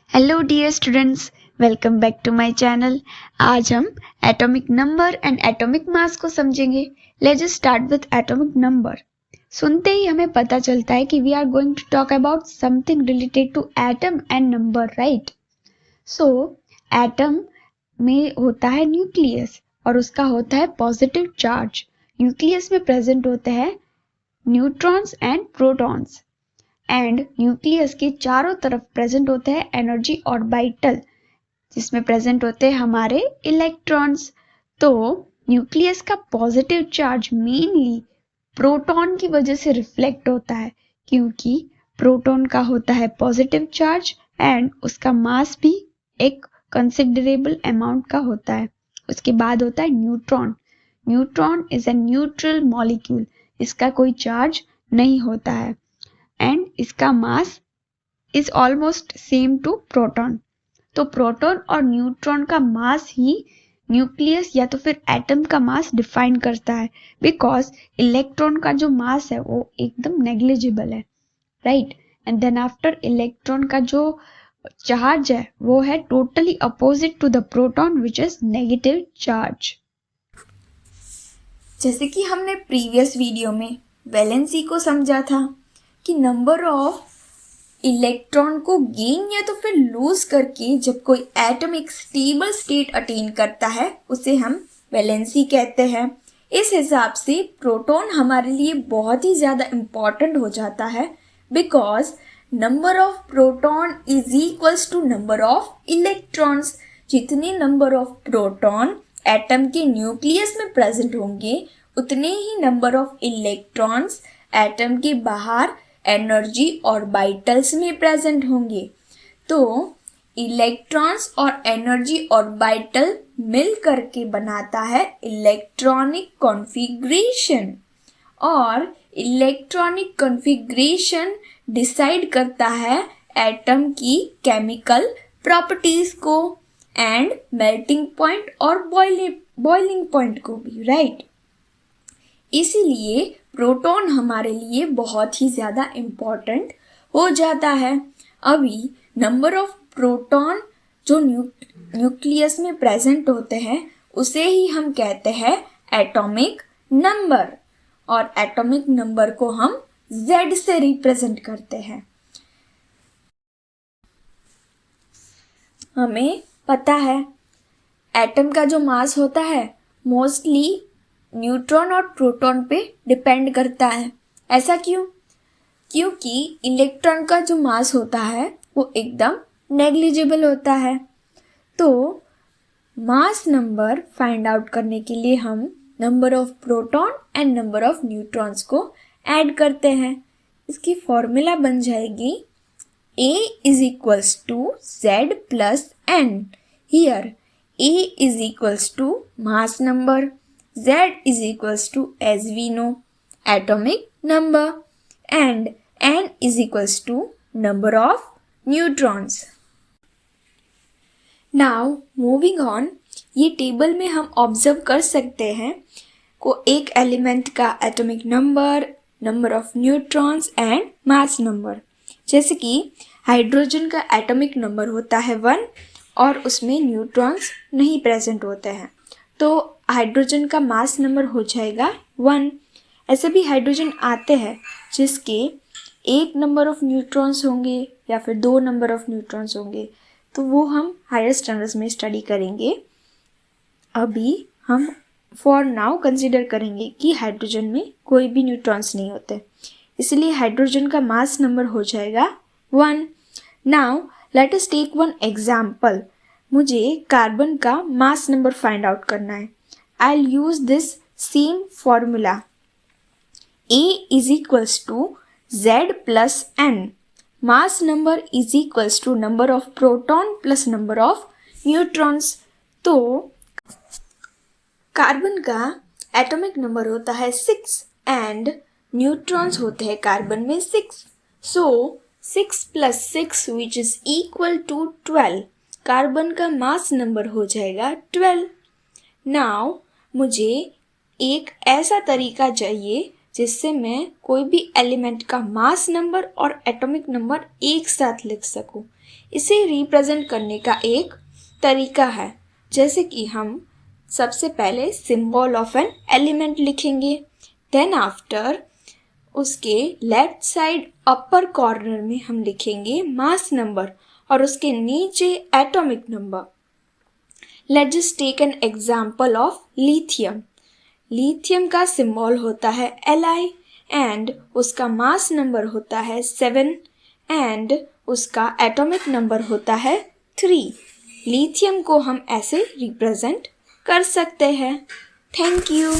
Hello dear students, welcome back to my channel. आज हम atomic number and atomic mass को समझेंगे। Let's just start with atomic number. सुनते ही हमें पता चलता है कि we are going to talk about something related to atom and number, right? So atom में होता है न्यूक्लियस और उसका होता है पॉजिटिव चार्ज। न्यूक्लियस में प्रेजेंट होते हैं neutrons and protons and nucleus के चारों तरफ प्रेजेंट होते हैं एनर्जी ऑर्बिटल, जिसमें प्रेजेंट होते हैं हमारे इलेक्ट्रॉन्स। तो न्यूक्लियस का पॉजिटिव चार्ज मेनली प्रोटॉन की वजह से रिफ्लेक्ट होता है, क्योंकि प्रोटॉन का होता है पॉजिटिव चार्ज एंड उसका मास भी एक कंसिडरेबल अमाउंट का होता है। उसके बाद होता है neutron. Neutron is a neutral molecule, इसका कोई चार्ज नहीं होता है एंड इसका mass is almost same to proton. तो प्रोटॉन और न्यूट्रॉन का मास ही न्यूक्लियस या तो फिर एटम का मास डिफाइन करता है, बिकॉज इलेक्ट्रॉन का जो मास है वो एकदम नेग्लिजिबल है, right? And then after electron का जो चार्ज है वो है totally opposite to the proton which is negative charge. जैसे कि हमने प्रीवियस वीडियो में वैलेंसी को समझा था कि नंबर ऑफ इलेक्ट्रॉन को गेन या तो फिर लूज करके जब कोई एटम एक स्टेबल स्टेट अटेन करता है उसे हम वैलेंसी कहते हैं। इस हिसाब से प्रोटॉन हमारे लिए बहुत ही ज़्यादा इम्पॉर्टेंट हो जाता है, because number of proton is equals to number of electrons. जितने नंबर ऑफ प्रोटॉन एटम के न्यूक्लियस में प्रेजेंट होंगे उतने ही नंबर ऑफ इलेक्ट्रॉन्स एटम के बाहर एनर्जी ऑर्बिटल्स में प्रेजेंट होंगे। तो इलेक्ट्रॉन्स और एनर्जी ऑर्बिटल मिल करके बनाता है इलेक्ट्रॉनिक कॉन्फ़िगरेशन, और इलेक्ट्रॉनिक कॉन्फ़िगरेशन डिसाइड करता है एटम की केमिकल प्रॉपर्टीज को एंड मेल्टिंग पॉइंट और बॉइलिंग पॉइंट को भी, राइट? इसीलिए प्रोटॉन हमारे लिए बहुत ही ज़्यादा इम्पॉर्टेंट हो जाता है। अभी नंबर ऑफ प्रोटॉन जो न्यूक्लियस में प्रेजेंट होते हैं उसे ही हम कहते हैं एटॉमिक नंबर, और एटॉमिक नंबर को हम Z से रिप्रेजेंट करते हैं। हमें पता है एटम का जो मास होता है मोस्टली न्यूट्रॉन और प्रोटॉन पे डिपेंड करता है। ऐसा क्यों? क्योंकि इलेक्ट्रॉन का जो मास होता है वो एकदम नेग्लिजिबल होता है। तो मास नंबर फाइंड आउट करने के लिए हम number of proton and number of neutrons को ऐड करते हैं। इसकी फॉर्मूला बन जाएगी A is equals to Z plus N. Here A is equals to mass number, Z is equals to, as we know, atomic number, and N is equals to number of neutrons. Now moving on, ये table में हम observe कर सकते हैं को एक element का atomic number, number of neutrons and mass number. जैसे कि हाइड्रोजन का एटॉमिक नंबर होता है 1 और उसमें न्यूट्रॉन्स नहीं प्रेजेंट होते हैं, तो हाइड्रोजन का मास नंबर हो जाएगा 1। ऐसे भी हाइड्रोजन आते हैं जिसके एक नंबर ऑफ न्यूट्रॉन्स होंगे या फिर 2 नंबर ऑफ न्यूट्रॉन्स होंगे, तो वो हम हायर स्टैंडर्ड्स में स्टडी करेंगे। अभी हम फॉर नाउ कंसिडर करेंगे कि हाइड्रोजन में कोई भी न्यूट्रॉन्स नहीं होते, इसलिए हाइड्रोजन का मास नंबर हो जाएगा 1। Now let us take one example. मुझे कार्बन का मास नंबर फाइंड आउट करना है। I will use this same formula, A is equals to Z plus N. Mass number is equals to number of proton plus number of neutrons. तो carbon का atomic number होता है 6 and neutrons होते हैं carbon में 6। सो 6 plus 6 which is equal to 12. Carbon का mass number हो जाएगा 12। नाउ मुझे एक ऐसा तरीका चाहिए जिससे मैं कोई भी एलिमेंट का मास नंबर और एटॉमिक नंबर एक साथ लिख सकूं। इसे रिप्रेजेंट करने का एक तरीका है, जैसे कि हम सबसे पहले सिंबल ऑफ एन एलिमेंट लिखेंगे, देन आफ्टर उसके लेफ्ट साइड अपर कॉर्नर में हम लिखेंगे मास नंबर और उसके नीचे atomic number. Let's just take an example of lithium. Lithium का सिंबल होता है Li एंड उसका मास नंबर होता है 7 एंड उसका एटॉमिक नंबर होता है 3। लिथियम को हम ऐसे रिप्रेजेंट कर सकते हैं। Thank you.